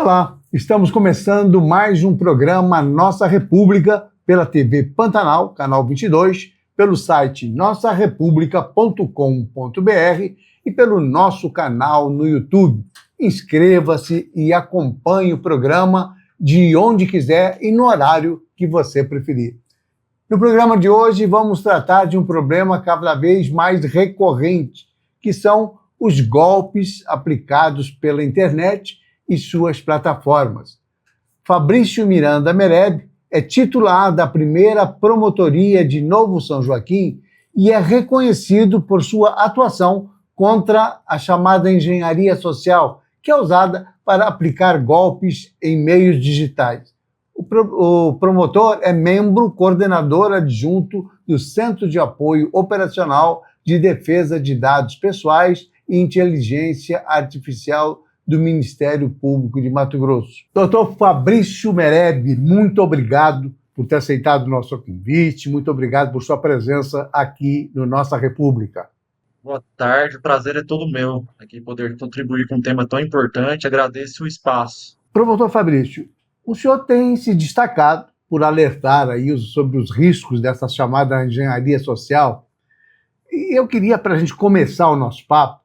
Olá, estamos começando mais um programa Nossa República pela TV Pantanal, canal 22, pelo site nossarepublica.com.br e pelo nosso canal no YouTube. Inscreva-se e acompanhe o programa de onde quiser e no horário que você preferir. No programa de hoje vamos tratar de um problema cada vez mais recorrente, que são os golpes aplicados pela internet e suas plataformas. Fabrício Miranda Mereb é titular da primeira promotoria de Novo São Joaquim e é reconhecido por sua atuação contra a chamada engenharia social, que é usada para aplicar golpes em meios digitais. O promotor é membro coordenador adjunto do Centro de Apoio Operacional de Defesa de Dados Pessoais e Inteligência Artificial do Ministério Público de Mato Grosso. Doutor Fabrício Mereb, muito obrigado por ter aceitado o nosso convite, muito obrigado por sua presença aqui no Nossa República. Boa tarde, o prazer é todo meu aqui poder contribuir com um tema tão importante. Agradeço o espaço. Promotor Fabrício, o senhor tem se destacado por alertar aí sobre os riscos dessa chamada engenharia social. E eu queria, para a gente começar o nosso papo,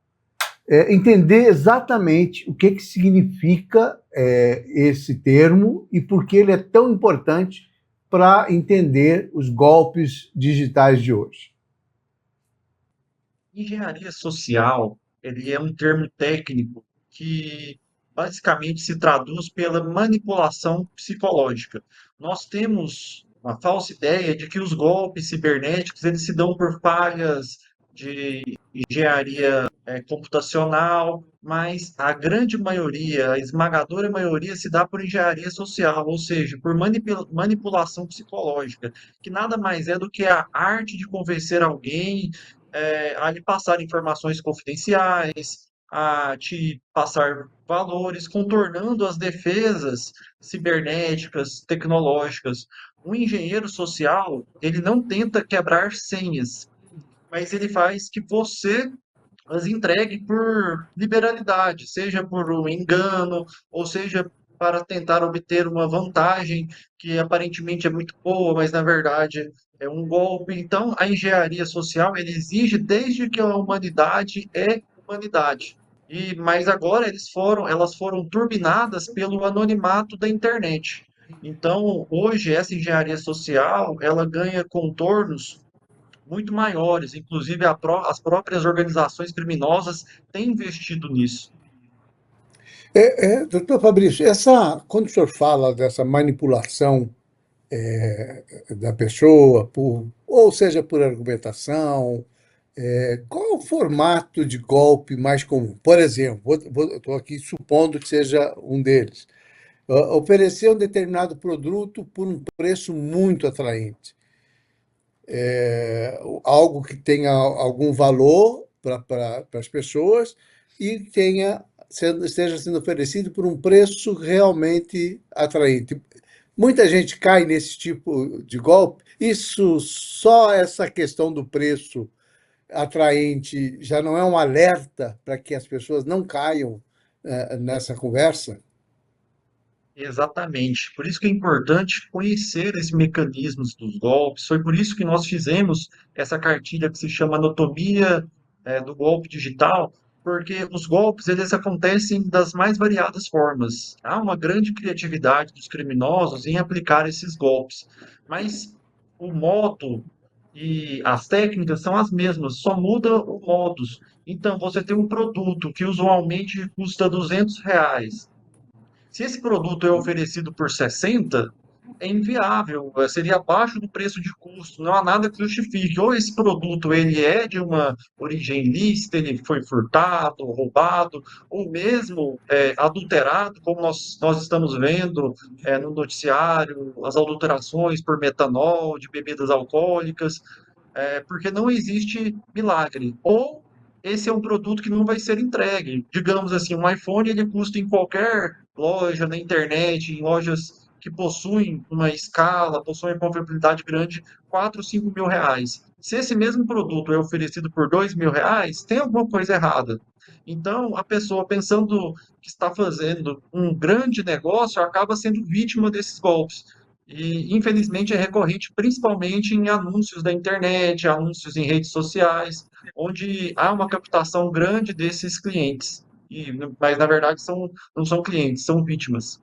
entender exatamente o que significa esse termo e por que ele é tão importante para entender os golpes digitais de hoje. Engenharia social, ele é um termo técnico que basicamente se traduz pela manipulação psicológica. Nós temos uma falsa ideia de que os golpes cibernéticos eles se dão por falhas de engenharia computacional, mas a grande maioria, a esmagadora maioria, se dá por engenharia social, ou seja, por manipulação psicológica, que nada mais é do que a arte de convencer alguém a lhe passar informações confidenciais, a te passar valores, contornando as defesas cibernéticas, tecnológicas. Um engenheiro social, ele não tenta quebrar senhas, mas ele faz que você as entregue por liberalidade, seja por um engano, ou seja para tentar obter uma vantagem que aparentemente é muito boa, mas na verdade é um golpe. Então, a engenharia social ele exige desde que a humanidade é humanidade. Mas agora elas foram turbinadas pelo anonimato da internet. Então, hoje essa engenharia social, ela ganha contornos muito maiores, inclusive as próprias organizações criminosas têm investido nisso. Doutor Fabrício, quando o senhor fala dessa manipulação da pessoa, ou seja, por argumentação, qual é o formato de golpe mais comum? Por exemplo, estou aqui supondo que seja um deles. Oferecer um determinado produto por um preço muito atraente. Algo que tenha algum valor para as pessoas e esteja sendo oferecido por um preço realmente atraente. Muita gente cai nesse tipo de golpe. Só essa questão do preço atraente já não é um alerta para que as pessoas não caiam nessa conversa? Exatamente. Por isso que é importante conhecer esses mecanismos dos golpes. Foi por isso que nós fizemos essa cartilha que se chama Anatomia, do Golpe Digital, porque os golpes eles acontecem das mais variadas formas. Há uma grande criatividade dos criminosos em aplicar esses golpes, mas o modo e as técnicas são as mesmas, só muda o modus. Então, você tem um produto que usualmente custa R$ 200. Se esse produto é oferecido por 60, é inviável, seria abaixo do preço de custo, não há nada que justifique. Ou esse produto ele é de uma origem ilícita, ele foi furtado, roubado, ou mesmo adulterado, como nós estamos vendo no noticiário, as adulterações por metanol, de bebidas alcoólicas, porque não existe milagre. Ou esse é um produto que não vai ser entregue. Digamos assim, um iPhone ele custa em qualquer loja, na internet, em lojas que possuem uma escala, possuem uma confiabilidade grande, 4, 5 mil reais. Se esse mesmo produto é oferecido por R$ 2.000, tem alguma coisa errada. Então, a pessoa pensando que está fazendo um grande negócio acaba sendo vítima desses golpes. E, infelizmente, é recorrente principalmente em anúncios da internet, anúncios em redes sociais, onde há uma captação grande desses clientes. Mas, na verdade, não são clientes, são vítimas.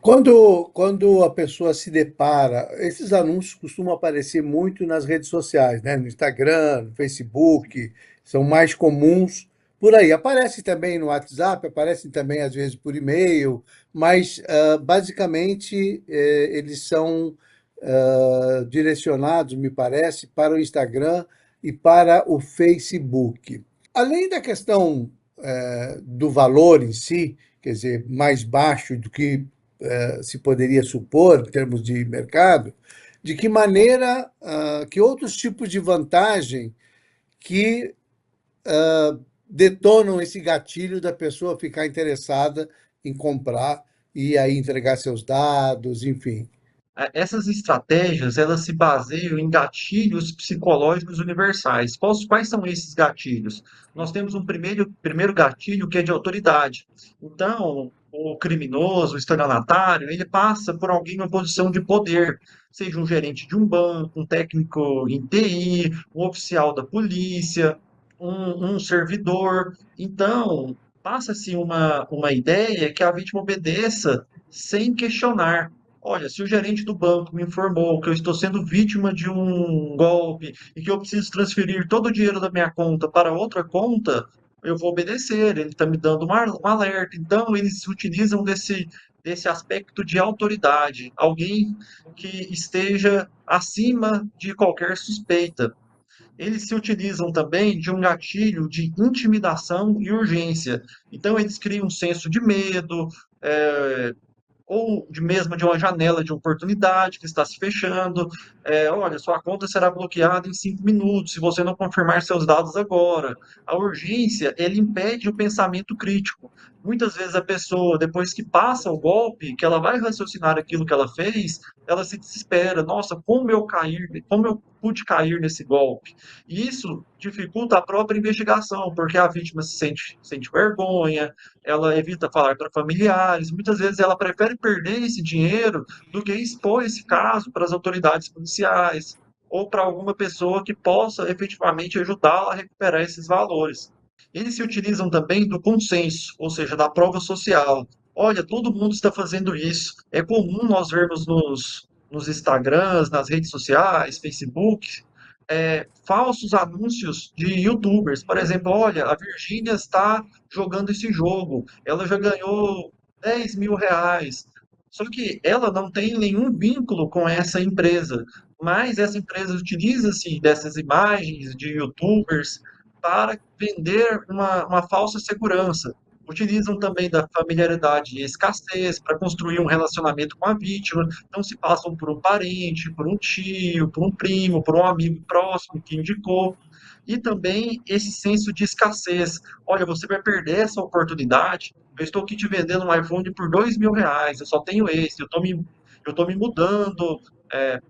Quando a pessoa se depara, esses anúncios costumam aparecer muito nas redes sociais, né? No Instagram, no Facebook, são mais comuns por aí. Aparecem também no WhatsApp, aparecem também às vezes por e-mail, mas basicamente eles são direcionados, me parece, para o Instagram e para o Facebook. Além da questão do valor em si, quer dizer, mais baixo do que se poderia supor, em termos de mercado, de que maneira, que outros tipos de vantagem que detonam esse gatilho da pessoa ficar interessada em comprar e aí entregar seus dados, enfim. Essas estratégias, elas se baseiam em gatilhos psicológicos universais. Quais são esses gatilhos? Nós temos um primeiro gatilho que é de autoridade. Então, o criminoso, o estelionatário, ele passa por alguém em uma posição de poder, seja um gerente de um banco, um técnico em TI, um oficial da polícia, um servidor. Então, passa-se uma ideia que a vítima obedeça sem questionar. Olha, se o gerente do banco me informou que eu estou sendo vítima de um golpe e que eu preciso transferir todo o dinheiro da minha conta para outra conta, eu vou obedecer. Ele está me dando um alerta. Então, eles utilizam desse aspecto de autoridade, alguém que esteja acima de qualquer suspeita. Eles se utilizam também de um gatilho de intimidação e urgência. Então, eles criam um senso de medo, eh, ou mesmo de uma janela de oportunidade que está se fechando. Olha, sua conta será bloqueada em 5 minutos se você não confirmar seus dados agora. A urgência, ele impede o pensamento crítico. Muitas vezes a pessoa, depois que passa o golpe, que ela vai raciocinar aquilo que ela fez, ela se desespera. Nossa, como eu pude cair nesse golpe? E isso dificulta a própria investigação, porque a vítima sente vergonha, ela evita falar para familiares, muitas vezes ela prefere perder esse dinheiro do que expor esse caso para as autoridades policiais ou para alguma pessoa que possa efetivamente ajudá-la a recuperar esses valores. Eles se utilizam também do consenso, ou seja, da prova social. Olha, todo mundo está fazendo isso. É comum nós vermos nos Instagrams, nas redes sociais, Facebook, falsos anúncios de YouTubers. Por exemplo, olha, a Virgínia está jogando esse jogo, ela já ganhou R$ 10.000. Só que ela não tem nenhum vínculo com essa empresa, mas essa empresa utiliza-se dessas imagens de YouTubers para vender uma falsa segurança. Utilizam também da familiaridade e escassez para construir um relacionamento com a vítima, então se passam por um parente, por um tio, por um primo, por um amigo próximo que indicou. E também esse senso de escassez. Olha, você vai perder essa oportunidade. Eu estou aqui te vendendo um iPhone por R$ 2.000, eu só tenho esse, eu tô me mudando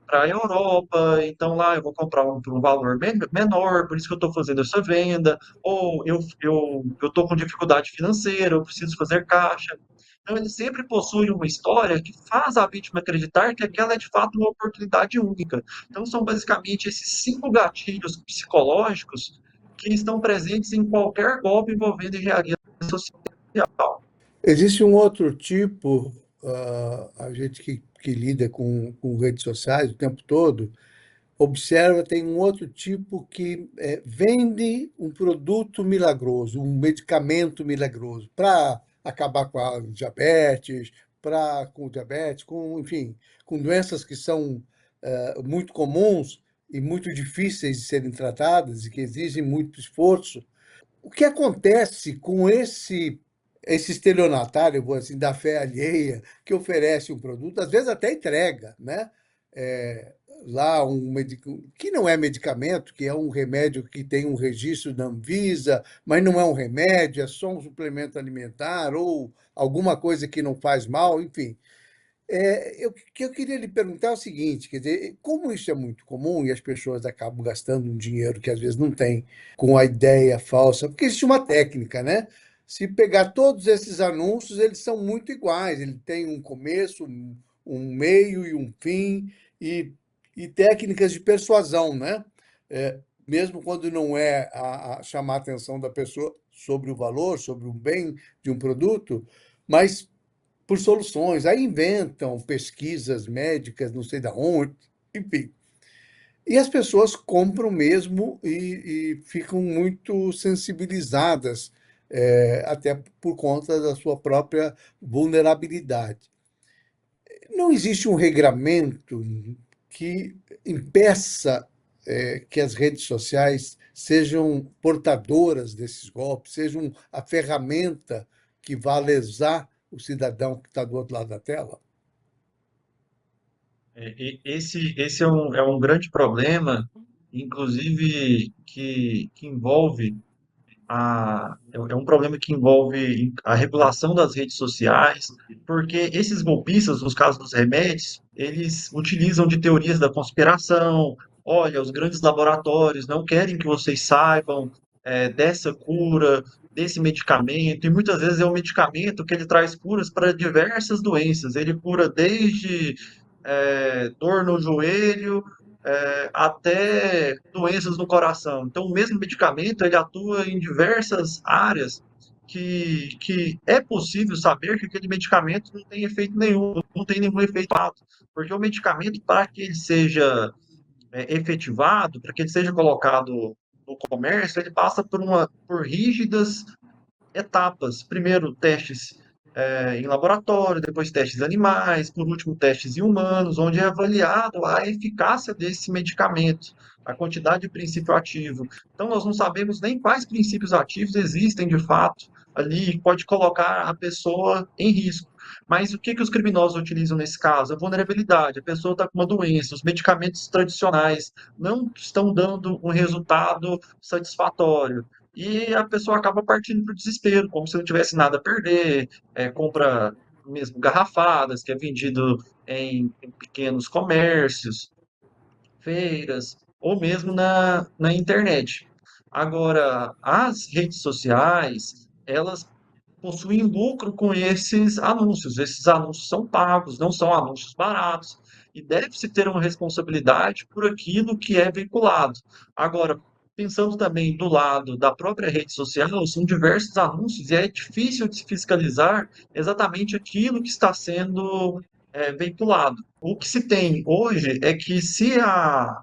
para a Europa, então lá eu vou comprar um por um valor menor, por isso que eu estou fazendo essa venda, ou eu estou com dificuldade financeira, eu preciso fazer caixa. Então, ele sempre possui uma história que faz a vítima acreditar que aquela é de fato uma oportunidade única. Então, são basicamente esses 5 gatilhos psicológicos que estão presentes em qualquer golpe envolvendo engenharia social. Existe um outro tipo, a gente que lida com redes sociais o tempo todo, observa, tem um outro tipo que vende um produto milagroso, um medicamento milagroso, para acabar com a diabetes, com o diabetes, enfim, com doenças que são muito comuns e muito difíceis de serem tratadas e que exigem muito esforço. O que acontece com esse estelionatário, vou assim, da fé alheia, que oferece um produto, às vezes até entrega, né? É, lá que não é medicamento, que é um remédio que tem um registro da Anvisa, mas não é um remédio, é só um suplemento alimentar ou alguma coisa que não faz mal, enfim. O que eu queria lhe perguntar é o seguinte, quer dizer, como isso é muito comum e as pessoas acabam gastando um dinheiro que às vezes não tem com a ideia falsa, porque existe uma técnica, né? Se pegar todos esses anúncios, eles são muito iguais, ele tem um começo, um meio e um fim, e, e técnicas de persuasão, né? É, mesmo quando não é a chamar a atenção da pessoa sobre o valor, sobre o bem de um produto, mas por soluções. Aí inventam pesquisas médicas, não sei da onde, enfim. E as pessoas compram mesmo e ficam muito sensibilizadas, até por conta da sua própria vulnerabilidade. Não existe um regramento que impeça que as redes sociais sejam portadoras desses golpes, sejam a ferramenta que vá lesar o cidadão que está do outro lado da tela? Esse é um grande problema, inclusive que envolve é um problema que envolve a regulação das redes sociais, porque esses golpistas, nos casos dos remédios, eles utilizam de teorias da conspiração. Olha, os grandes laboratórios não querem que vocês saibam dessa cura, desse medicamento, e muitas vezes é um medicamento que ele traz curas para diversas doenças. Ele cura desde dor no joelho, até doenças no coração. Então, o mesmo medicamento ele atua em diversas áreas que é possível saber que aquele medicamento não tem efeito nenhum, não tem nenhum efeito alto, porque o medicamento, para que ele seja efetivado, para que ele seja colocado no comércio, ele passa por rígidas etapas. Primeiro, testes em laboratório, depois testes em animais, por último, testes em humanos, onde é avaliado a eficácia desse medicamento, a quantidade de princípio ativo. Então, nós não sabemos nem quais princípios ativos existem de fato ali, que pode colocar a pessoa em risco. Mas o que, que os criminosos utilizam nesse caso? A vulnerabilidade. A pessoa está com uma doença, os medicamentos tradicionais não estão dando um resultado satisfatório. E a pessoa acaba partindo para o desespero, como se não tivesse nada a perder, compra mesmo garrafadas, que é vendido em pequenos comércios, feiras, ou mesmo na internet. Agora, as redes sociais, elas possuem lucro com esses anúncios. Esses anúncios são pagos, não são anúncios baratos, e deve-se ter uma responsabilidade por aquilo que é veiculado. Agora, pensando também do lado da própria rede social, são diversos anúncios e é difícil de se fiscalizar exatamente aquilo que está sendo veiculado. O que se tem hoje é que se a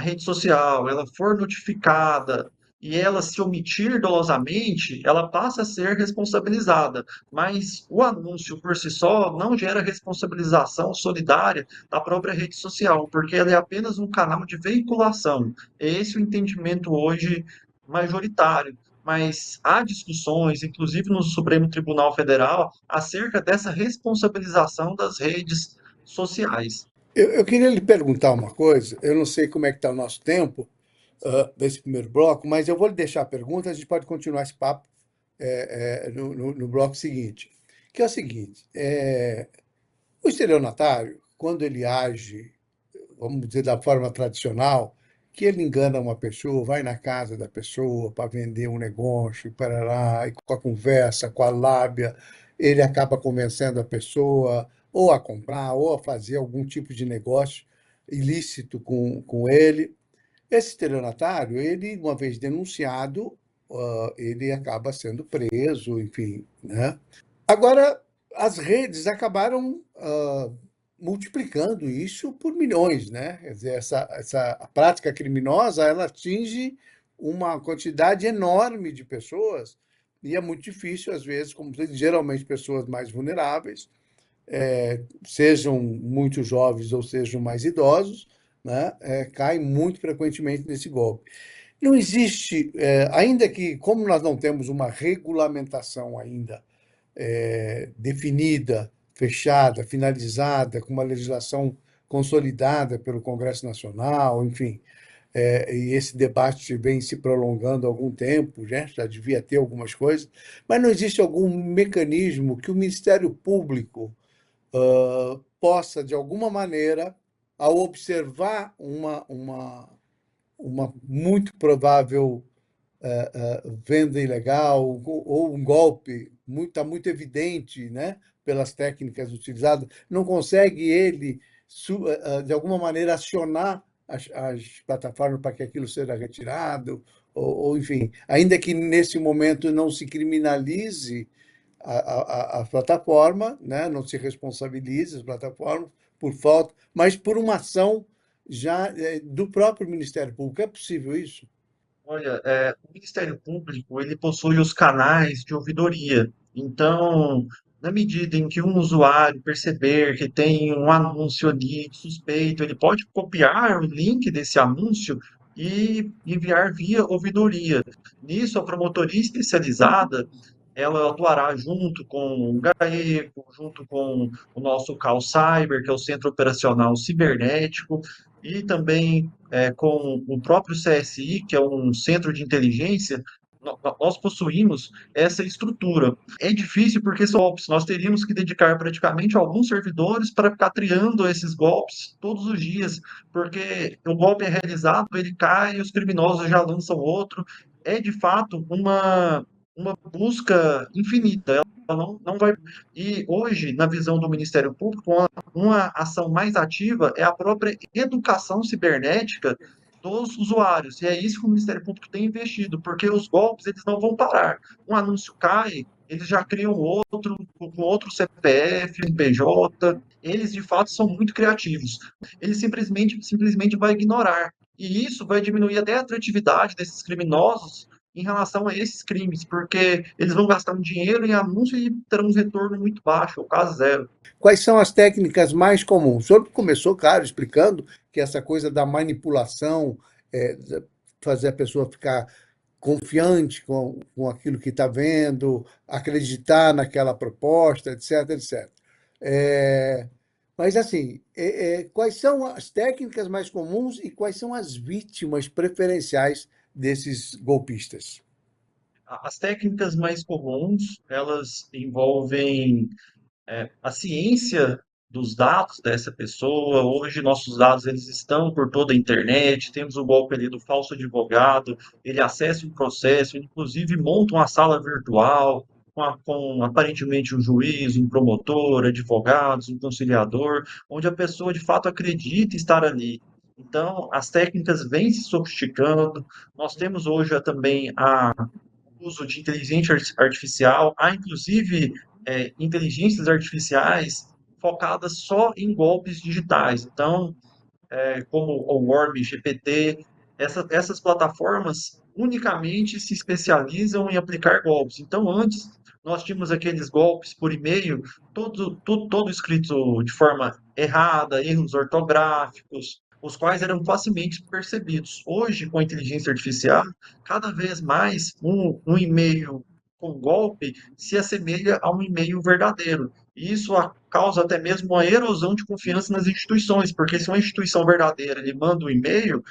rede social ela for notificada e ela se omitir dolosamente, ela passa a ser responsabilizada. Mas o anúncio por si só não gera responsabilização solidária da própria rede social, porque ela é apenas um canal de veiculação. É esse o entendimento hoje majoritário. Mas há discussões, inclusive no Supremo Tribunal Federal, acerca dessa responsabilização das redes sociais. Eu queria lhe perguntar uma coisa, eu não sei como é que está o nosso tempo, desse primeiro bloco, mas eu vou lhe deixar a pergunta, a gente pode continuar esse papo no bloco seguinte, que é o seguinte, o estelionatário, quando ele age, vamos dizer, da forma tradicional, que ele engana uma pessoa, vai na casa da pessoa para vender um negócio, para lá, e com a conversa, com a lábia, ele acaba convencendo a pessoa ou a comprar ou a fazer algum tipo de negócio ilícito com ele. Esse estelionatário, ele, uma vez denunciado, ele acaba sendo preso, enfim, né? Agora, as redes acabaram multiplicando isso por milhões, né? Quer dizer, essa prática criminosa ela atinge uma quantidade enorme de pessoas e é muito difícil, às vezes, como você diz, geralmente pessoas mais vulneráveis, sejam muito jovens ou sejam mais idosos, né? Caem muito frequentemente nesse golpe. Não existe, ainda que, como nós não temos uma regulamentação ainda definida, fechada, finalizada, com uma legislação consolidada pelo Congresso Nacional, enfim, e esse debate vem se prolongando há algum tempo, né? Já devia ter algumas coisas, mas não existe algum mecanismo que o Ministério Público possa, de alguma maneira, ao observar uma muito provável venda ilegal ou um golpe está muito evidente, né, pelas técnicas utilizadas, não consegue ele, de alguma maneira, acionar as plataformas para que aquilo seja retirado, enfim, ainda que nesse momento não se criminalize a plataforma, né, não se responsabilize as plataformas por falta, mas por uma ação já do próprio Ministério Público. É possível isso? Olha, o Ministério Público, ele possui os canais de ouvidoria. Então, na medida em que um usuário perceber que tem um anúncio ali suspeito, ele pode copiar o link desse anúncio e enviar via ouvidoria. Nisso, a promotoria especializada, ela atuará junto com o GAECO, junto com o nosso CAL Cyber, que é o Centro Operacional Cibernético, e também com o próprio CSI, que é um centro de inteligência. Nós possuímos essa estrutura. É difícil porque são golpes. Nós teríamos que dedicar praticamente alguns servidores para ficar triando esses golpes todos os dias, porque o golpe é realizado, ele cai, e os criminosos já lançam outro. É de fato uma busca infinita. Ela não vai. E hoje, na visão do Ministério Público, uma ação mais ativa é a própria educação cibernética dos usuários. E é isso que o Ministério Público tem investido, porque os golpes eles não vão parar. Um anúncio cai, eles já criam outro, com outro CPF, PJ. Eles, de fato, são muito criativos. Eles simplesmente vai ignorar. E isso vai diminuir até a atratividade desses criminosos em relação a esses crimes, porque eles vão gastar um dinheiro em anúncio e terão um retorno muito baixo, ou quase zero. Quais são as técnicas mais comuns? O senhor começou, claro, explicando que essa coisa da manipulação, é, fazer a pessoa ficar confiante com aquilo que está vendo, acreditar naquela proposta, etc, etc. É, mas, assim, quais são as técnicas mais comuns e quais são as vítimas preferenciais desses golpistas? As técnicas mais comuns, elas envolvem a ciência dos dados dessa pessoa. Hoje nossos dados eles estão por toda a internet. Temos o golpe ali do falso advogado. Ele acessa um processo, inclusive monta uma sala virtual com aparentemente um juiz, um promotor, advogados, um conciliador, onde a pessoa de fato acredita estar ali. Então, as técnicas vêm se sofisticando. Nós temos hoje também o uso de inteligência artificial. Há, inclusive, inteligências artificiais focadas só em golpes digitais. Então, como o Worm, GPT, essas plataformas unicamente se especializam em aplicar golpes. Então, antes, nós tínhamos aqueles golpes por e-mail, todo escrito de forma errada, erros ortográficos, os quais eram facilmente percebidos. Hoje, com a inteligência artificial, cada vez mais um e-mail com golpe se assemelha a um e-mail verdadeiro. E isso causa até mesmo uma erosão de confiança nas instituições, porque se uma instituição verdadeira ele manda um e-mail,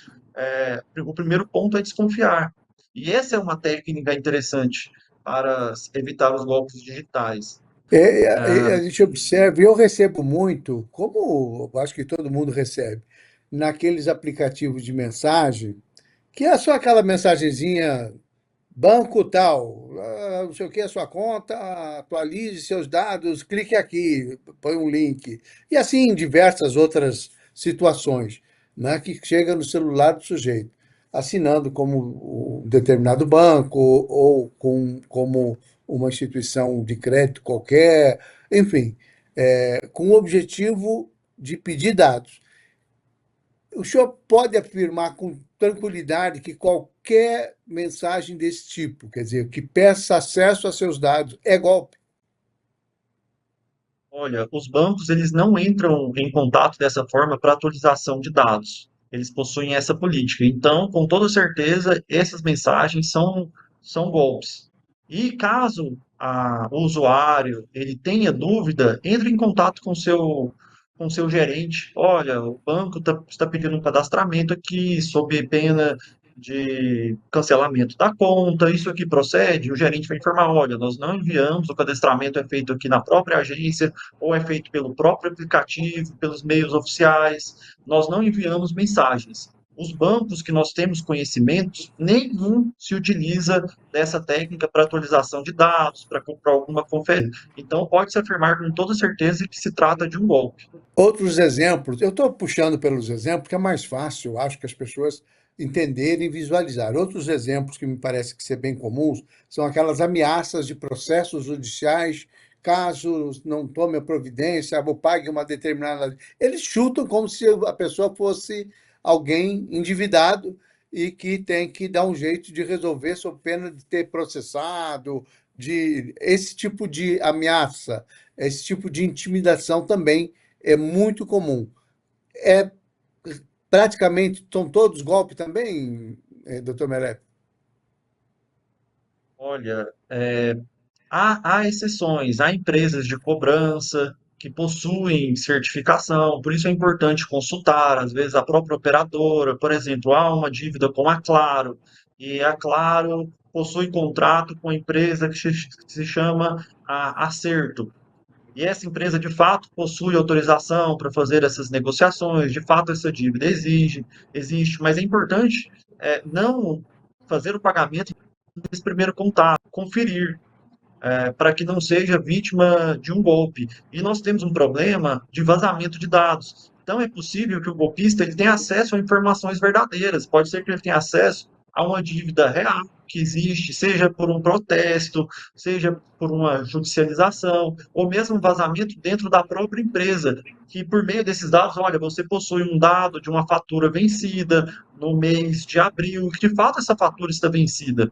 o primeiro ponto é desconfiar. E essa é uma técnica interessante para evitar os golpes digitais. A gente observa, e eu recebo muito, como eu acho que todo mundo recebe, naqueles aplicativos de mensagem, que é só aquela mensagenzinha, banco tal, não sei o que, a sua conta, atualize seus dados, clique aqui, põe um link. E assim em diversas outras situações, né, que chega no celular do sujeito, assinando como um determinado banco ou como uma instituição de crédito qualquer, enfim, com o objetivo de pedir dados. O senhor pode afirmar com tranquilidade que qualquer mensagem desse tipo, quer dizer, que peça acesso a seus dados, é golpe? Olha, os bancos eles não entram em contato dessa forma para atualização de dados. Eles possuem essa política. Então, com toda certeza, essas mensagens são golpes. E caso o usuário ele tenha dúvida, entre em contato com seu gerente. Olha, o banco está pedindo um cadastramento aqui, sob pena de cancelamento da conta, isso aqui procede, o gerente vai informar, olha, nós não enviamos, o cadastramento é feito aqui na própria agência, ou é feito pelo próprio aplicativo, pelos meios oficiais, nós não enviamos mensagens. Os bancos que nós temos conhecimento, nenhum se utiliza dessa técnica para atualização de dados, para alguma conferência. Então, pode-se afirmar com toda certeza que se trata de um golpe. Outros exemplos, eu estou puxando pelos exemplos, que é mais fácil, eu acho que as pessoas entenderem e visualizar. Outros exemplos que me parece que ser bem comuns são aquelas ameaças de processos judiciais, caso não tome a providência, ou pague uma determinada. Eles chutam como se a pessoa fosse alguém endividado e que tem que dar um jeito de resolver sob pena de ter processado, de esse tipo de ameaça, esse tipo de intimidação também é muito comum. É praticamente, são todos golpes também, doutor Melé? Olha, há exceções, há empresas de cobrança que possuem certificação, por isso é importante consultar, às vezes, a própria operadora. Por exemplo, há uma dívida com a Claro, e a Claro possui contrato com a empresa que se chama Acerto. E essa empresa, de fato, possui autorização para fazer essas negociações, de fato, essa dívida existe, mas é importante não fazer o pagamento nesse primeiro contato, conferir para que não seja vítima de um golpe. E nós temos um problema de vazamento de dados. Então é possível que o golpista ele tenha acesso a informações verdadeiras. Pode ser que ele tenha acesso a uma dívida real que existe, seja por um protesto, seja por uma judicialização, ou mesmo um vazamento dentro da própria empresa, que por meio desses dados, olha, você possui um dado de uma fatura vencida no mês de abril, que de fato essa fatura está vencida.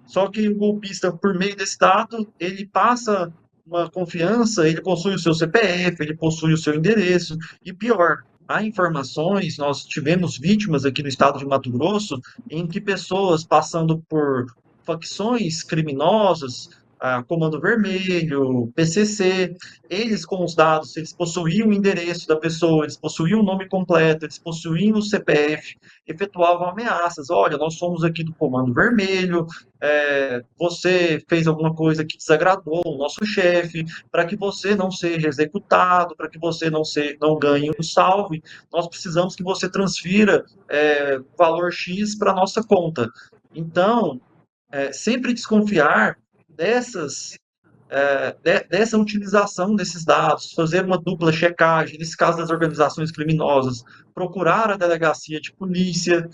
Só que o golpista, por meio desse dado, ele passa uma confiança, ele possui o seu CPF, ele possui o seu endereço, e pior, há informações, nós tivemos vítimas aqui no estado de Mato Grosso, em que pessoas passando por facções criminosas, Comando Vermelho, PCC, eles com os dados, eles possuíam o endereço da pessoa, eles possuíam o nome completo, eles possuíam o CPF, efetuavam ameaças. Olha, nós somos aqui do Comando Vermelho, você fez alguma coisa que desagradou o nosso chefe, para que você não seja executado, para que você não ganhe um salve, nós precisamos que você transfira valor X para a nossa conta. Então, sempre desconfiar dessas dessa utilização desses dados, fazer uma dupla checagem, nesse caso das organizações criminosas, procurar a delegacia de polícia,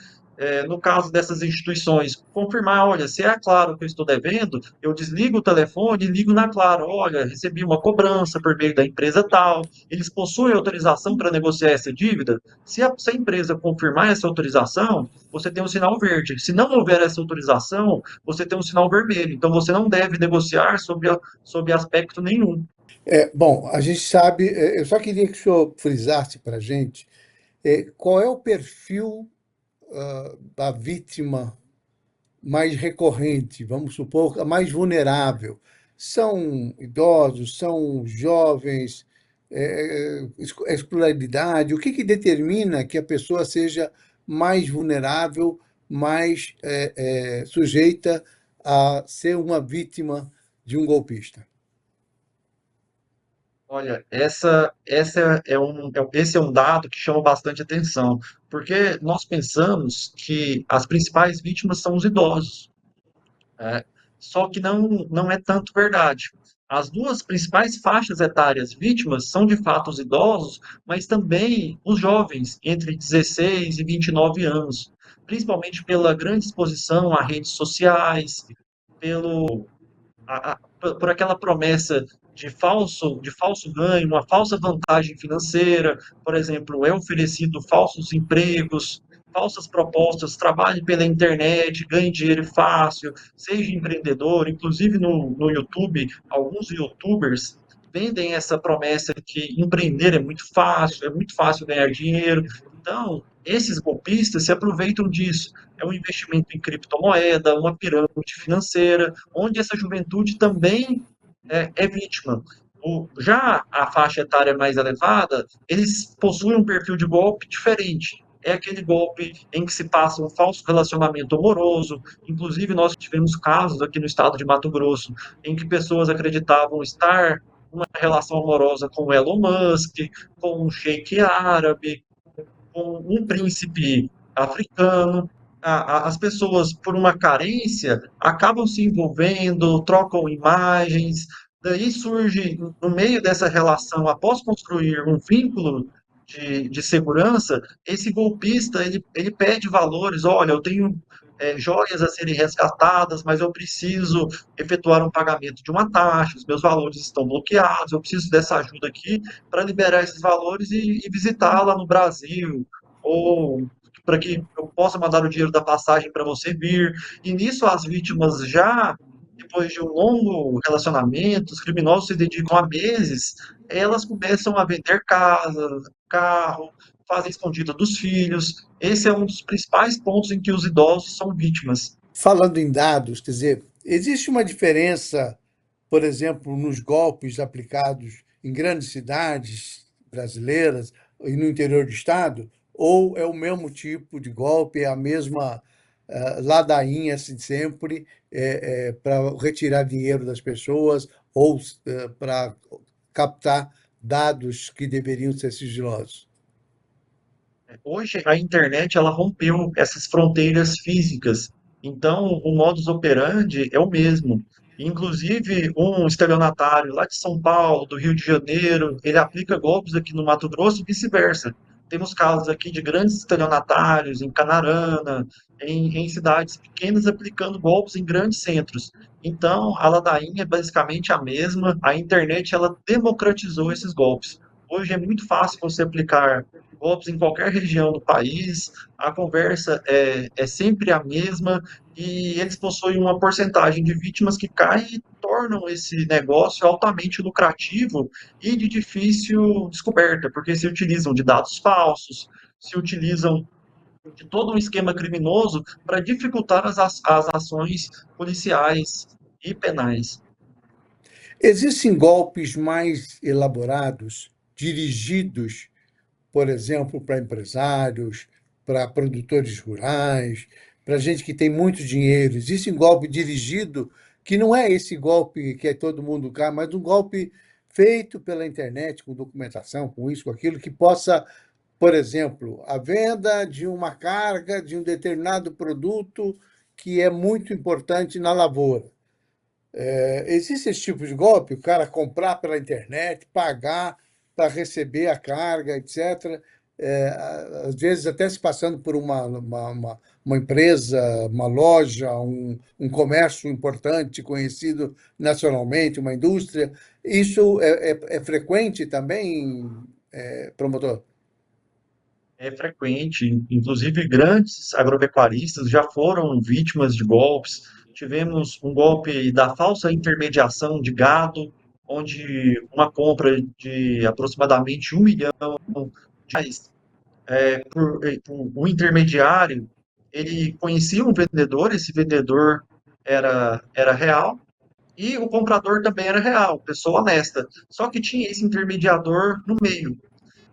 no caso dessas instituições, confirmar, olha, se é a Claro que eu estou devendo, eu desligo o telefone e ligo na Claro, olha, recebi uma cobrança por meio da empresa tal, eles possuem autorização para negociar essa dívida? Se a empresa confirmar essa autorização, você tem um sinal verde. Se não houver essa autorização, você tem um sinal vermelho. Então, você não deve negociar sob aspecto nenhum. Bom, a gente sabe, eu só queria que o senhor frisasse para a gente qual é o perfil da vítima mais recorrente, vamos supor, a mais vulnerável. São idosos, são jovens, escolaridade, o que que determina que a pessoa seja mais vulnerável, mais sujeita a ser uma vítima de um golpista? Olha, esse é um dado que chama bastante atenção, porque nós pensamos que as principais vítimas são os idosos, né? Só que não é tanto verdade. As duas principais faixas etárias vítimas são de fato os idosos, mas também os jovens entre 16 e 29 anos, principalmente pela grande exposição a redes sociais, pelo por aquela promessa de falso ganho, uma falsa vantagem financeira, por exemplo, é oferecido falsos empregos, falsas propostas, trabalhe pela internet, ganhe dinheiro fácil, seja empreendedor, inclusive no YouTube, alguns YouTubers vendem essa promessa que empreender é muito fácil ganhar dinheiro. Então, esses golpistas se aproveitam disso. É um investimento em criptomoeda, uma pirâmide financeira, onde essa juventude também é vítima. Já a faixa etária mais elevada, eles possuem um perfil de golpe diferente. é aquele golpe em que se passa um falso relacionamento amoroso. Inclusive, nós tivemos casos aqui no estado de Mato Grosso em que pessoas acreditavam estar numa relação amorosa com o Elon Musk, com um sheik árabe, com um príncipe africano. As pessoas, por uma carência, acabam se envolvendo, trocam imagens, daí surge, no meio dessa relação, após construir um vínculo de segurança, esse golpista, ele pede valores, olha, eu tenho joias a serem resgatadas, mas eu preciso efetuar um pagamento de uma taxa, os meus valores estão bloqueados, eu preciso dessa ajuda aqui para liberar esses valores e visitar lá no Brasil, ou para que eu possa mandar o dinheiro da passagem para você vir. E nisso as vítimas já, depois de um longo relacionamento, os criminosos se dedicam a meses, elas começam a vender casa, carro, fazem escondida dos filhos. Esse é um dos principais pontos em que os idosos são vítimas. Falando em dados, quer dizer, existe uma diferença, por exemplo, nos golpes aplicados em grandes cidades brasileiras e no interior do estado, ou é o mesmo tipo de golpe, é a mesma ladainha assim, sempre para retirar dinheiro das pessoas ou para captar dados que deveriam ser sigilosos? Hoje a internet ela rompeu essas fronteiras físicas, então o modus operandi é o mesmo. Inclusive, um estelionatário lá de São Paulo, do Rio de Janeiro, ele aplica golpes aqui no Mato Grosso e vice-versa. Temos casos aqui de grandes estelionatários em Canarana, em cidades pequenas, aplicando golpes em grandes centros. Então, a ladainha é basicamente a mesma, a internet ela democratizou esses golpes. Hoje é muito fácil você aplicar golpes em qualquer região do país, a conversa é sempre a mesma e eles possuem uma porcentagem de vítimas que cai e tornam esse negócio altamente lucrativo e de difícil descoberta, porque se utilizam de dados falsos, se utilizam de todo um esquema criminoso para dificultar as ações policiais e penais. Existem golpes mais elaborados, dirigidos, por exemplo, para empresários, para produtores rurais, para gente que tem muito dinheiro. Existe um golpe dirigido que não é esse golpe que é todo mundo cai, mas um golpe feito pela internet, com documentação, com isso, com aquilo, que possa, por exemplo, a venda de uma carga de um determinado produto que é muito importante na lavoura. Existe esse tipo de golpe, o cara comprar pela internet, pagar para receber a carga, etc. Às vezes até se passando por uma empresa, uma loja, um comércio importante, conhecido nacionalmente, uma indústria. Isso é frequente também, promotor? É frequente, inclusive grandes agropecuaristas já foram vítimas de golpes. Tivemos um golpe da falsa intermediação de gado, onde uma compra de aproximadamente 1 milhão de reais, por um intermediário, ele conhecia um vendedor, esse vendedor era real, e o comprador também era real, pessoa honesta. Só que tinha esse intermediador no meio.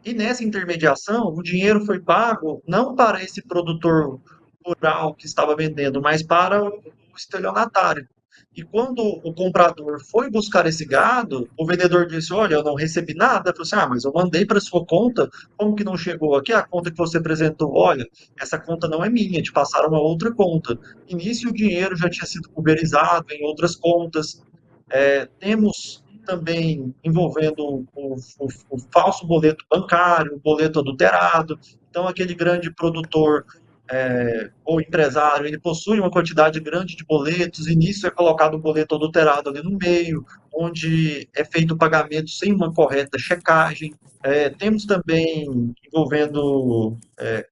E nessa intermediação, o dinheiro foi pago não para esse produtor rural que estava vendendo, mas para o estelionatário. E quando o comprador foi buscar esse gado, o vendedor disse: Olha, eu não recebi nada. Ele falou assim: Ah, mas eu mandei para sua conta, como que não chegou aqui? A conta que você apresentou, olha, essa conta não é minha, te passaram a outra conta. E nisso o dinheiro já tinha sido pulverizado em outras contas. Temos também envolvendo o falso boleto bancário, o boleto adulterado. Então, aquele grande produtor ou empresário, ele possui uma quantidade grande de boletos, e nisso é colocado um boleto adulterado ali no meio, onde é feito o pagamento sem uma correta checagem. Temos também envolvendo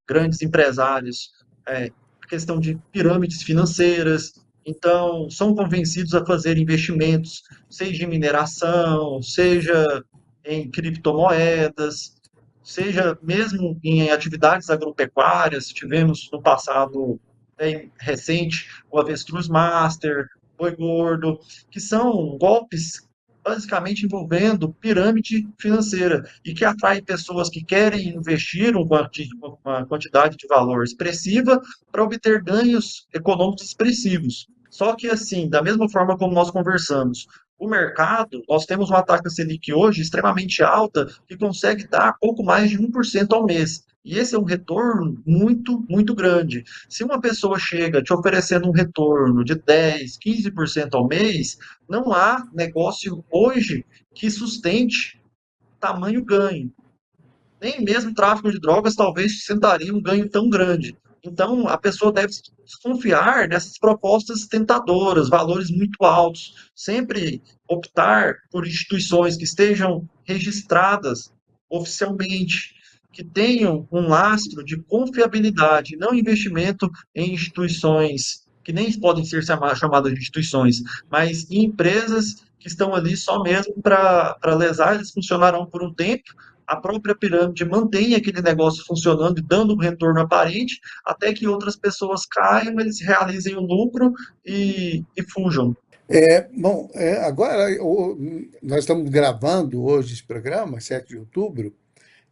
grandes empresários a questão de pirâmides financeiras. Então, são convencidos a fazer investimentos, seja em mineração, seja em criptomoedas, seja mesmo em atividades agropecuárias. Tivemos no passado recente o Avestruz Master, Boi Gordo, que são golpes basicamente envolvendo pirâmide financeira e que atrai pessoas que querem investir uma quantidade de valor expressiva para obter ganhos econômicos expressivos. Só que, assim, da mesma forma como nós conversamos, o mercado, nós temos uma taxa Selic hoje extremamente alta que consegue dar pouco mais de 1% ao mês. E esse é um retorno muito, muito grande. Se uma pessoa chega te oferecendo um retorno de 10, 15% ao mês, não há negócio hoje que sustente tamanho ganho. Nem mesmo tráfico de drogas talvez sustentaria um ganho tão grande. Então, a pessoa deve desconfiar dessas propostas tentadoras, valores muito altos. Sempre optar por instituições que estejam registradas oficialmente, que tenham um lastro de confiabilidade, não investimento em instituições que nem podem ser chamadas de instituições, mas em empresas que estão ali só mesmo para lesar, eles funcionarão por um tempo, a própria pirâmide mantém aquele negócio funcionando e dando um retorno aparente, até que outras pessoas caiam, eles realizem o lucro e fujam. Bom, agora nós estamos gravando hoje esse programa, 7 de outubro,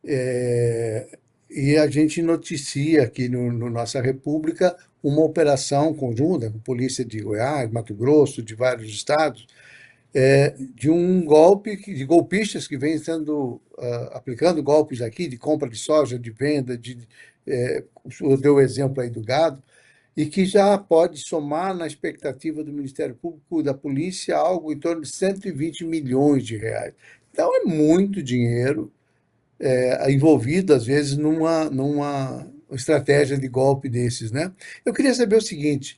e a gente noticia aqui no Nossa República uma operação conjunta com a polícia de Goiás, Mato Grosso, de vários estados, de um golpe, de golpistas que vêm sendo aplicando golpes aqui de compra de soja, de venda, o senhor deu o exemplo aí do gado, e que já pode somar na expectativa do Ministério Público da Polícia algo em torno de 120 milhões de reais. Então é muito dinheiro envolvido, às vezes, numa estratégia de golpe desses, né? Eu queria saber o seguinte,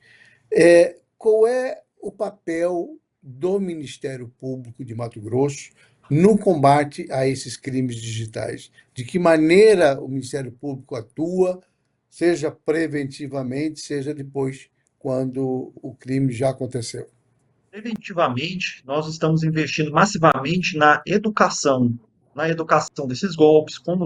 qual é o papel do Ministério Público de Mato Grosso no combate a esses crimes digitais? De que maneira o Ministério Público atua, seja preventivamente, seja depois, quando o crime já aconteceu? Preventivamente, nós estamos investindo massivamente na educação desses golpes, como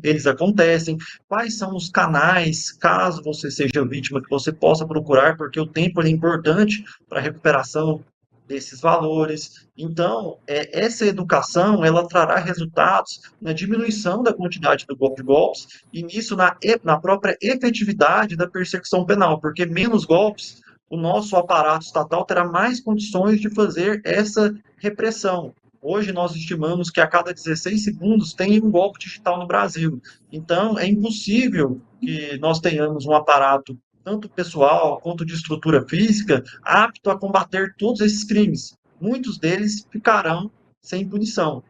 eles acontecem, quais são os canais, caso você seja vítima, que você possa procurar, porque o tempo ele é importante para a recuperação desses valores. Então, essa educação, ela trará resultados na diminuição da quantidade de golpes e nisso na própria efetividade da persecução penal, porque menos golpes o nosso aparato estatal terá mais condições de fazer essa repressão. Hoje nós estimamos que a cada 16 segundos tem um golpe digital no Brasil. Então, é impossível que nós tenhamos um aparato, tanto pessoal quanto de estrutura física, apto a combater todos esses crimes. Muitos deles ficarão sem punição.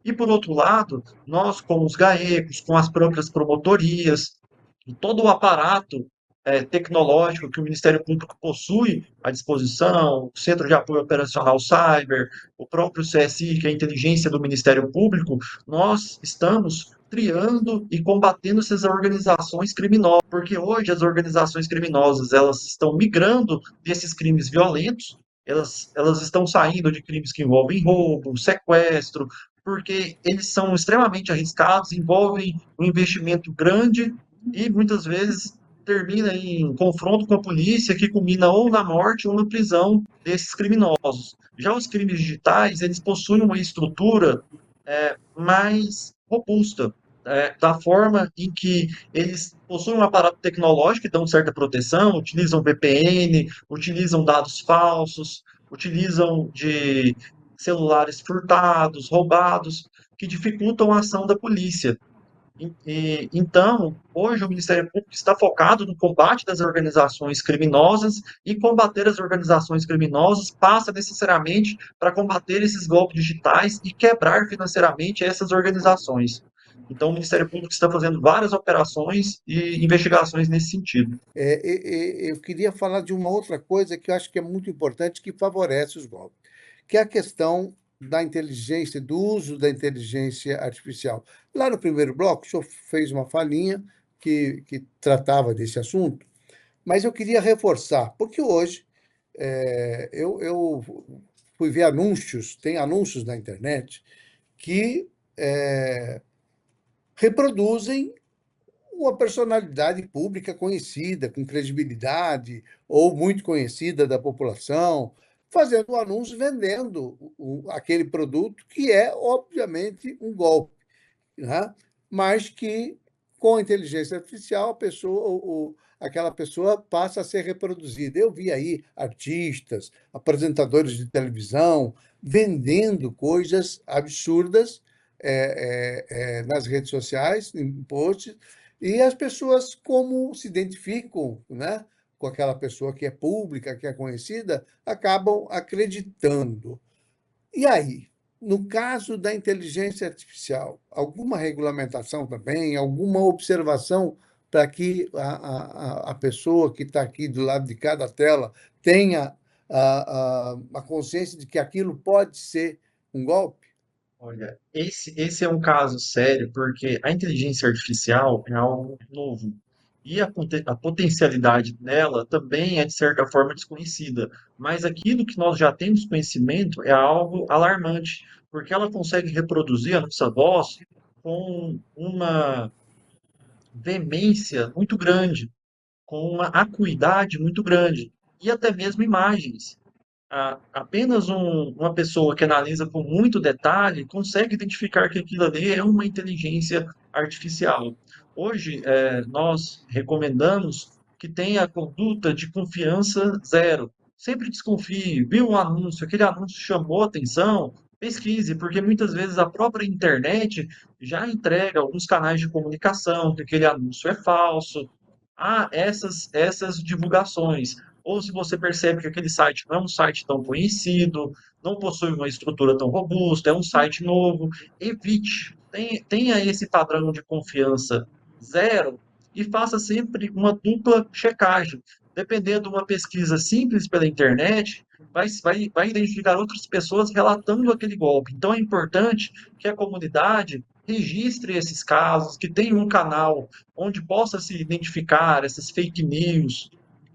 E, por outro lado, nós, com os GAECos, com as próprias promotorias, e todo o aparato tecnológico que o Ministério Público possui à disposição, o Centro de Apoio Operacional Cyber, o próprio CSI, que é a inteligência do Ministério Público, nós estamos triando e combatendo essas organizações criminosas, porque hoje as organizações criminosas elas estão migrando desses crimes violentos, elas estão saindo de crimes que envolvem roubo, sequestro, porque eles são extremamente arriscados, envolvem um investimento grande e muitas vezes termina em confronto com a polícia, que culmina ou na morte ou na prisão desses criminosos. Já os crimes digitais, eles possuem uma estrutura mais robusta, da forma em que eles possuem um aparato tecnológico que dão certa proteção, utilizam VPN, utilizam dados falsos, utilizam de celulares furtados, roubados, que dificultam a ação da polícia. Então, hoje o Ministério Público está focado no combate das organizações criminosas e combater as organizações criminosas passa necessariamente para combater esses golpes digitais e quebrar financeiramente essas organizações. Então, o Ministério Público está fazendo várias operações e investigações nesse sentido. Eu queria falar de uma outra coisa que eu acho que é muito importante, que favorece os golpes, que é a questão da inteligência, do uso da inteligência artificial. Lá no primeiro bloco, o senhor fez uma falinha que tratava desse assunto, mas eu queria reforçar, porque hoje eu fui ver anúncios, tem anúncios na internet que reproduzem uma personalidade pública conhecida, com credibilidade, ou muito conhecida da população, fazendo o anúncio, vendendo aquele produto que é, obviamente, um golpe, né? Mas que, com a inteligência artificial, aquela pessoa passa a ser reproduzida. Eu vi aí artistas, apresentadores de televisão, vendendo coisas absurdas nas redes sociais, em posts, e as pessoas, como se identificam, né, com aquela pessoa que é pública, que é conhecida, acabam acreditando. E aí, no caso da inteligência artificial, alguma regulamentação também, alguma observação para que a pessoa que está aqui do lado de cada tela tenha a consciência de que aquilo pode ser um golpe? Olha, esse é um caso sério, porque a inteligência artificial é algo novo. E a potencialidade dela também é, de certa forma, desconhecida. Mas aquilo que nós já temos conhecimento é algo alarmante, porque ela consegue reproduzir a nossa voz com uma veemência muito grande, com uma acuidade muito grande, e até mesmo imagens. Apenas uma pessoa que analisa com muito detalhe consegue identificar que aquilo ali é uma inteligência artificial. Hoje, nós recomendamos que tenha a conduta de confiança zero. Sempre desconfie, viu um anúncio, aquele anúncio chamou atenção, pesquise, porque muitas vezes a própria internet já entrega alguns canais de comunicação que aquele anúncio é falso. Há essas divulgações. Ou se você percebe que aquele site não é um site tão conhecido, não possui uma estrutura tão robusta, é um site novo, evite. Tenha esse padrão de confiança zero e faça sempre uma dupla checagem. Dependendo de uma pesquisa simples pela internet, vai identificar outras pessoas relatando aquele golpe. Então é importante que a comunidade registre esses casos, que tenha um canal onde possa se identificar essas fake news,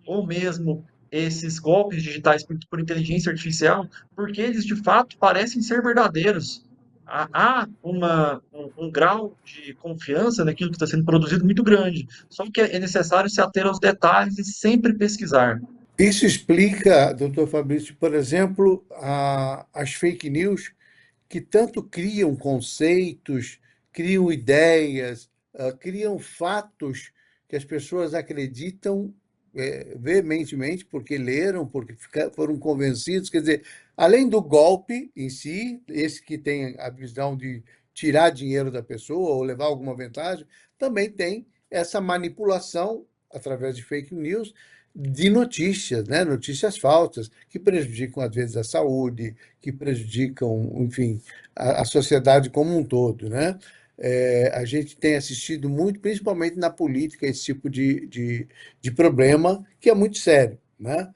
ou mesmo esses golpes digitais por inteligência artificial, porque eles de fato parecem ser verdadeiros. Há um grau de confiança naquilo que está sendo produzido muito grande. Só que é necessário se ater aos detalhes e sempre pesquisar. Isso explica, doutor Fabrício, por exemplo, as fake news que tanto criam conceitos, criam ideias, criam fatos que as pessoas acreditam veementemente porque leram, porque foram convencidos. Quer dizer, além do golpe em si, esse que tem a visão de tirar dinheiro da pessoa ou levar alguma vantagem, também tem essa manipulação através de fake news de notícias, né? Notícias falsas, que prejudicam, às vezes, a saúde, que prejudicam, enfim, a sociedade como um todo, né? A gente tem assistido muito, principalmente na política, esse tipo de problema que é muito sério, né?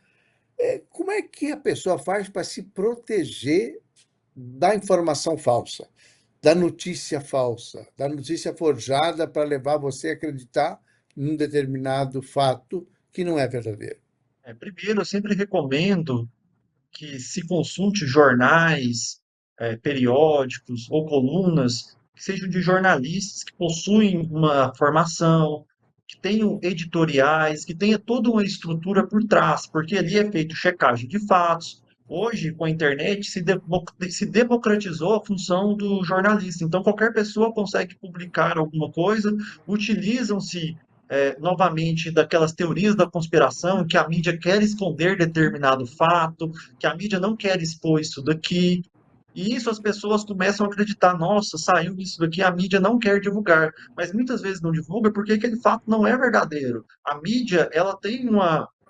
Como é que a pessoa faz para se proteger da informação falsa, da notícia forjada para levar você a acreditar num determinado fato que não é verdadeiro? Primeiro, eu sempre recomendo que se consulte jornais, periódicos ou colunas que sejam de jornalistas que possuem uma formação, que tenham editoriais, que tenha toda uma estrutura por trás, porque ali é feito checagem de fatos. Hoje, com a internet, se democratizou a função do jornalista. Então, qualquer pessoa consegue publicar alguma coisa, utilizam-se novamente daquelas teorias da conspiração que a mídia quer esconder determinado fato, que a mídia não quer expor isso daqui. E isso as pessoas começam a acreditar, nossa, saiu isso daqui, a mídia não quer divulgar. Mas muitas vezes não divulga porque aquele fato não é verdadeiro. A mídia, ela tem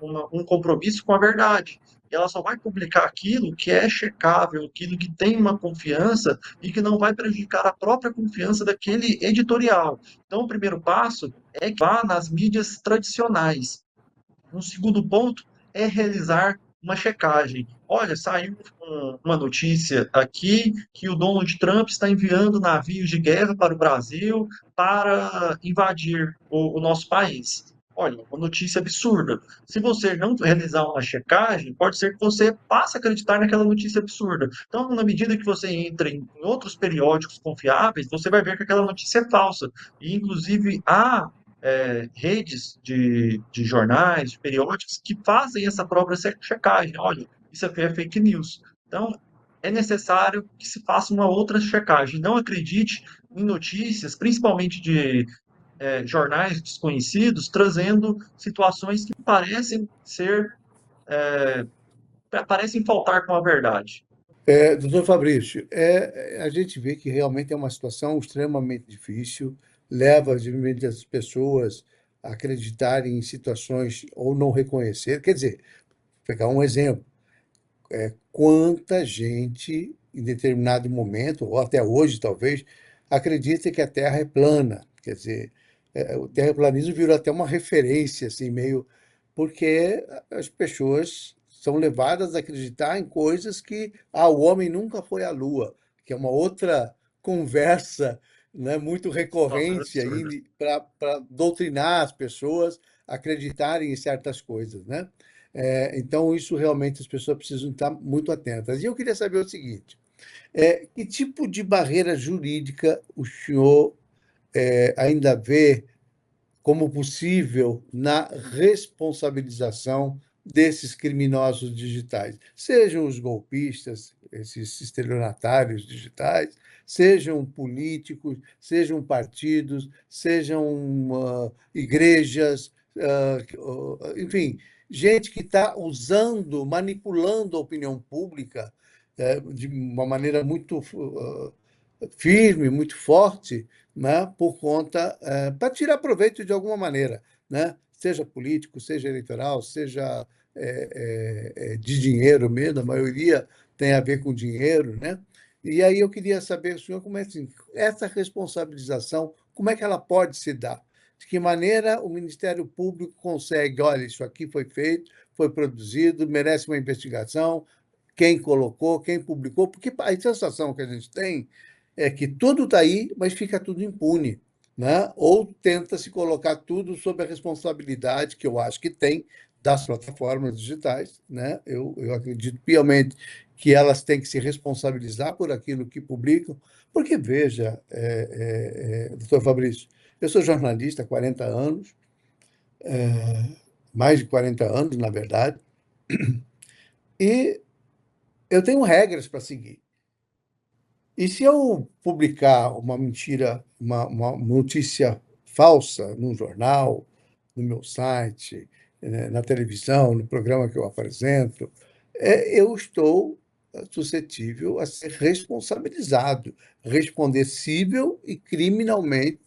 um compromisso com a verdade. E ela só vai publicar aquilo que é checável, aquilo que tem uma confiança e que não vai prejudicar a própria confiança daquele editorial. Então, o primeiro passo é que vá nas mídias tradicionais. Um segundo ponto é realizar uma checagem. Olha, saiu uma notícia aqui que o Donald Trump está enviando navios de guerra para o Brasil para invadir o nosso país. Olha, uma notícia absurda. Se você não realizar uma checagem, pode ser que você passe a acreditar naquela notícia absurda. Então, na medida que você entra em outros periódicos confiáveis, você vai ver que aquela notícia é falsa. E, inclusive, há redes de jornais, de periódicos, que fazem essa própria checagem. Olha, isso aqui é fake news. Então, é necessário que se faça uma outra checagem. Não acredite em notícias, principalmente de jornais desconhecidos, trazendo situações que parecem faltar com a verdade. Doutor Fabrício, a gente vê que realmente é uma situação extremamente difícil, leva as pessoas a acreditarem em situações ou não reconhecer. Quer dizer, vou pegar um exemplo. Quanta gente, em determinado momento, ou até hoje talvez, acredita que a Terra é plana. Quer dizer, o terraplanismo virou até uma referência, assim, meio. Porque as pessoas são levadas a acreditar em coisas que o homem nunca foi à Lua, que é uma outra conversa, né, muito Nossa, é recorrente absurdo. aí para doutrinar as pessoas a acreditarem em certas coisas, né? Então, isso realmente as pessoas precisam estar muito atentas. E eu queria saber o seguinte: que tipo de barreira jurídica o senhor ainda vê como possível na responsabilização desses criminosos digitais? Sejam os golpistas, esses estelionatários digitais, sejam políticos, sejam partidos, sejam igrejas, enfim, gente que está usando, manipulando a opinião pública de uma maneira muito firme, muito forte, né, por conta, para tirar proveito de alguma maneira, né, seja político, seja eleitoral, seja de dinheiro mesmo, a maioria tem a ver com dinheiro, né? E aí eu queria saber, o senhor, como é assim, essa responsabilização, como é que ela pode se dar? De que maneira o Ministério Público consegue, olha, isso aqui foi feito, foi produzido, merece uma investigação, quem colocou, quem publicou, porque a sensação que a gente tem é que tudo está aí, mas fica tudo impune, né? Ou tenta se colocar tudo sob a responsabilidade, que eu acho que tem, das plataformas digitais, né? Eu acredito piamente que elas têm que se responsabilizar por aquilo que publicam, porque, veja, doutor Fabrício, eu sou jornalista há 40 anos, mais de 40 anos, na verdade, e eu tenho regras para seguir. E se eu publicar uma mentira, uma notícia falsa num jornal, no meu site, na televisão, no programa que eu apresento, eu estou suscetível a ser responsabilizado, respondível e criminalmente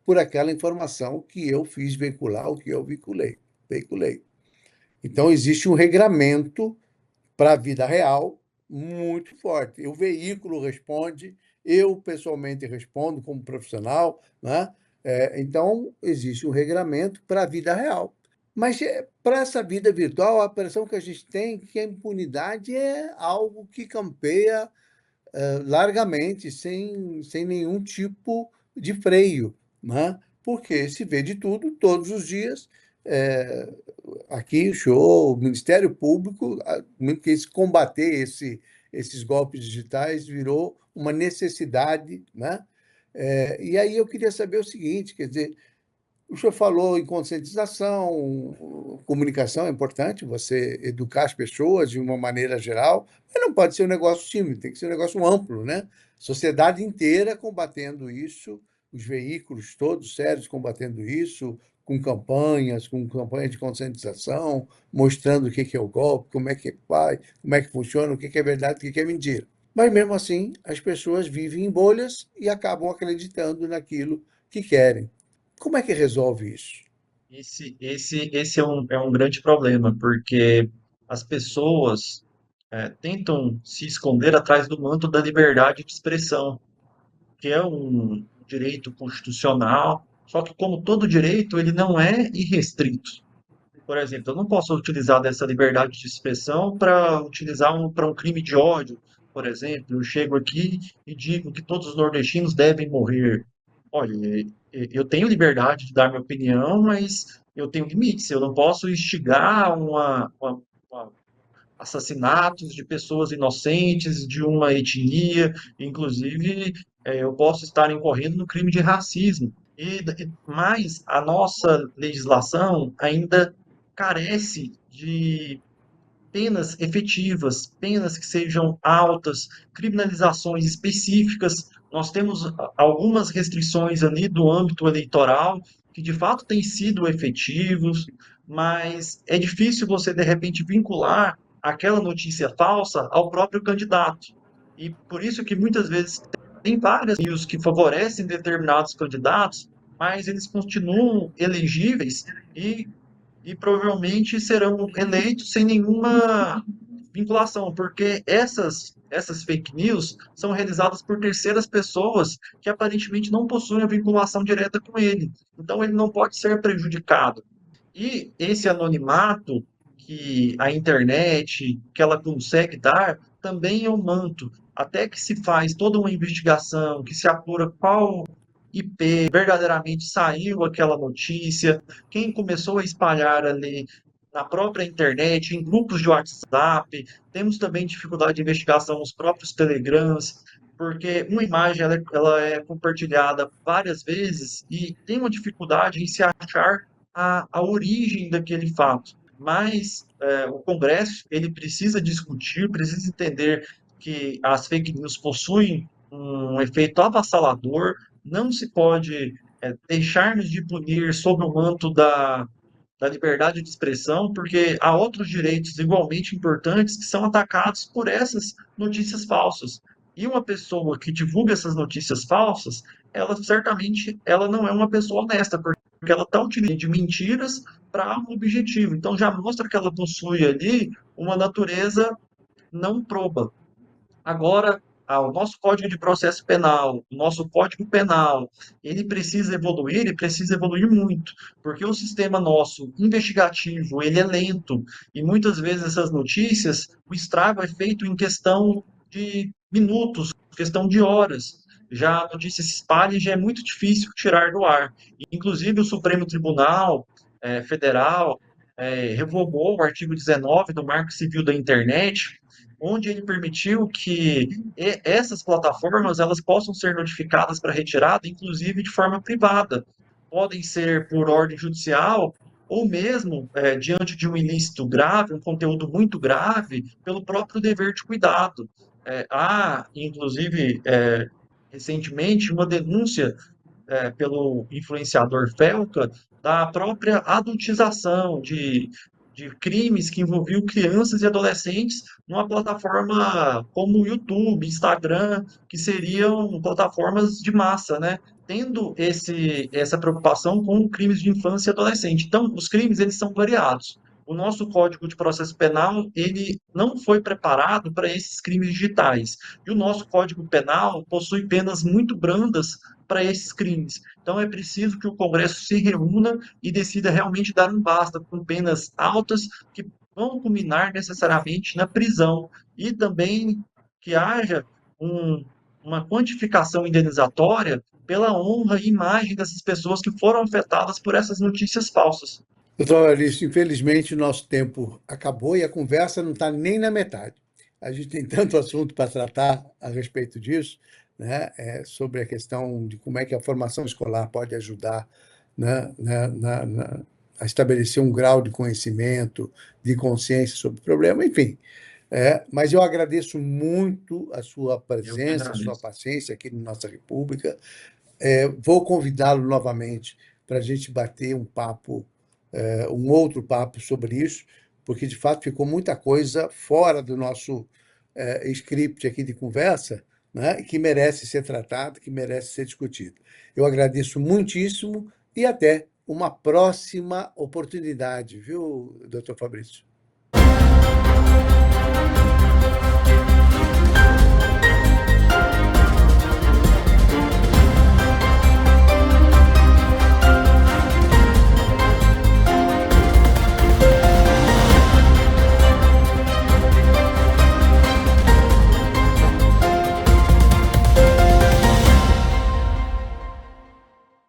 por aquela informação que eu fiz veicular, ou que eu veiculei. Então, existe um regramento para a vida real muito forte. O veículo responde, eu pessoalmente respondo como profissional, né? Então, existe um regramento para a vida real. Mas para essa vida virtual, a impressão que a gente tem é que a impunidade é algo que campeia largamente, sem nenhum tipo de freio, né? Porque se vê de tudo todos os dias. É, aqui, show, o Ministério Público, que combater esses golpes digitais virou uma necessidade, né? E aí eu queria saber o seguinte, quer dizer, o senhor falou em conscientização, comunicação é importante, você educar as pessoas de uma maneira geral, mas não pode ser um negócio tímido, tem que ser um negócio amplo, né? Sociedade inteira combatendo isso, os veículos todos sérios combatendo isso, com campanhas de conscientização, mostrando o que é o golpe, como é que faz, como é que funciona, o que é verdade, o que é mentira. Mas mesmo assim, as pessoas vivem em bolhas e acabam acreditando naquilo que querem. Como é que resolve isso? Esse é um grande problema, porque as pessoas tentam se esconder atrás do manto da liberdade de expressão, que é um direito constitucional, só que como todo direito, ele não é irrestrito. Por exemplo, eu não posso utilizar dessa liberdade de expressão para utilizar para um crime de ódio, por exemplo. Eu chego aqui e digo que todos os nordestinos devem morrer. Olha, eu tenho liberdade de dar minha opinião, mas eu tenho limites. Eu não posso instigar assassinatos de pessoas inocentes de uma etnia. Inclusive, eu posso estar incorrendo no crime de racismo. Mas a nossa legislação ainda carece penas efetivas, penas que sejam altas, criminalizações específicas. Nós temos algumas restrições ali do âmbito eleitoral que de fato têm sido efetivos, mas é difícil você de repente vincular aquela notícia falsa ao próprio candidato. E por isso que muitas vezes tem várias news que favorecem determinados candidatos, mas eles continuam elegíveis e provavelmente serão eleitos sem nenhuma vinculação, porque essas fake news são realizadas por terceiras pessoas que aparentemente não possuem a vinculação direta com ele. Então ele não pode ser prejudicado. E esse anonimato que a internet, que ela consegue dar, também é um manto. Até que se faz toda uma investigação, que se apura qual IP verdadeiramente saiu aquela notícia, quem começou a espalhar ali na própria internet, em grupos de WhatsApp. Temos também dificuldade de investigação nos próprios Telegrams, porque uma imagem ela é compartilhada várias vezes e tem uma dificuldade em se achar a origem daquele fato. Mas o Congresso ele precisa discutir, precisa entender que as fake news possuem um efeito avassalador, não se pode deixarmos de punir sob o manto da liberdade de expressão, porque há outros direitos igualmente importantes que são atacados por essas notícias falsas. E uma pessoa que divulga essas notícias falsas, ela certamente ela não é uma pessoa honesta, porque ela está utilizando de mentiras para um objetivo. Então já mostra que ela possui ali uma natureza não proba. Agora, o nosso Código de Processo Penal, o nosso Código Penal, ele precisa evoluir muito, porque o sistema nosso investigativo, ele é lento, e muitas vezes essas notícias, o estrago é feito em questão de minutos, questão de horas. Já a notícia se espalha e já é muito difícil tirar do ar. Inclusive, o Supremo Tribunal Federal revogou o artigo 19 do Marco Civil da Internet, onde ele permitiu que essas plataformas elas possam ser notificadas para retirada, inclusive de forma privada. Podem ser por ordem judicial ou mesmo diante de um ilícito grave, um conteúdo muito grave, pelo próprio dever de cuidado. Há, inclusive, recentemente, uma denúncia pelo influenciador Felca da própria adultização de crimes que envolviam crianças e adolescentes numa plataforma como o YouTube, Instagram, que seriam plataformas de massa, né? Tendo essa preocupação com crimes de infância e adolescente. Então, os crimes, eles são variados. O nosso Código de Processo Penal, ele não foi preparado para esses crimes digitais. E o nosso Código Penal possui penas muito brandas para esses crimes. Então, é preciso que o Congresso se reúna e decida realmente dar um basta com penas altas que vão culminar necessariamente na prisão e também que haja uma quantificação indenizatória pela honra e imagem dessas pessoas que foram afetadas por essas notícias falsas. Doutor Alice, infelizmente o nosso tempo acabou e a conversa não está nem na metade. A gente tem tanto assunto para tratar a respeito disso, né? Sobre a questão de como é que a formação escolar pode ajudar, né, a estabelecer um grau de conhecimento, de consciência sobre o problema, enfim. Mas eu agradeço muito a sua Eu que presença, a sua agradeço. paciência aqui na nossa República. Vou convidá-lo novamente para a gente bater um papo, um outro papo sobre isso, porque de fato ficou muita coisa fora do nosso script aqui de conversa, né, que merece ser tratado, que merece ser discutido. Eu agradeço muitíssimo e até uma próxima oportunidade, viu, doutor Fabrício?